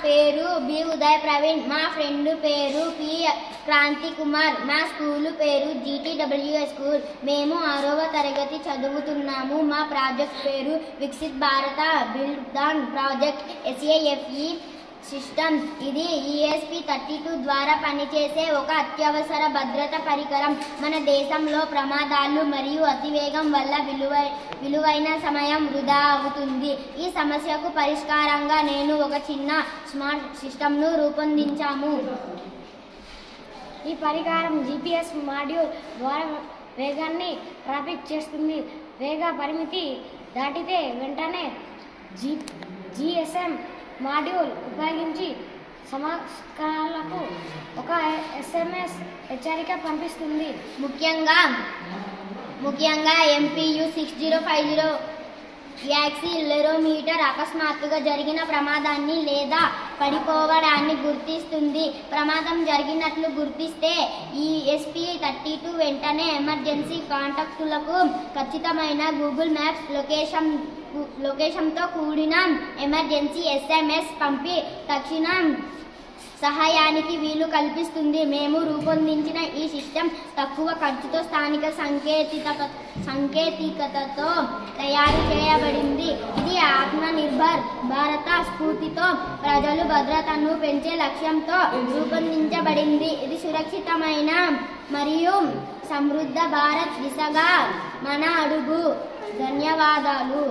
పేరు బి ఉదయ్ ప్రవీణ్, మా ఫ్రెండ్ పేరు పి క్రాంతి కుమార్, మా స్కూల్ పేరు GTWS స్కూల్. మేము 6వ తరగతి చదువుతున్నాము. మా ప్రాజెక్ట్ పేరు వికసిత్ భారత బిల్డాన్ ప్రాజెక్ట్ SAFE సిస్టమ్. ఇది ESP32 ద్వారా పనిచేసే ఒక అత్యవసర భద్రత పరికరం. మన దేశంలో ప్రమాదాలు మరియు అతివేగం వల్ల విలువైన సమయం వృధా అవుతుంది. ఈ సమస్యకు పరిష్కారంగా నేను ఒక చిన్న స్మార్ట్ సిస్టమ్ను రూపొందించాము. ఈ పరికరం GPS మాడ్యూల్ ద్వారా వేగాన్ని ట్రాఫిక్ చేస్తుంది. వేగ పరిమితి దాటితే వెంటనే GSM మాడ్యూల్ ఉపయోగించి సమస్యలకు ఒక SMS హెచ్చరిక పంపిస్తుంది. ముఖ్యంగా MPU 6050 యాక్సిలెరోమీటర్ అకస్మాత్తుగా జరిగిన ప్రమాదాన్ని లేదా పడిపోవడాన్ని గుర్తిస్తుంది. ప్రమాదం జరిగినట్లు గుర్తిస్తే ఈ ESP32 వెంటనే ఎమర్జెన్సీ కాంటాక్టులకు ఖచ్చితమైన గూగుల్ మ్యాప్స్ లొకేషన్తో కూడిన ఎమర్జెన్సీ SMS పంపి తక్షణ సహాయానికి వీలు కల్పిస్తుంది. మేము రూపొందించిన ఈ సిస్టమ్ తక్కువ ఖర్చుతో స్థానిక సాంకేతికతతో తయారు చేయబడింది. ఇది ఆత్మనిర్భర్ భారత స్ఫూర్తితో ప్రజలు భద్రతను పెంచే లక్ష్యంతో రూపొందించబడింది. ఇది సురక్షితమైన మరియు సమృద్ధ భారత్ దిశగా మన అడుగు. ధన్యవాదాలు.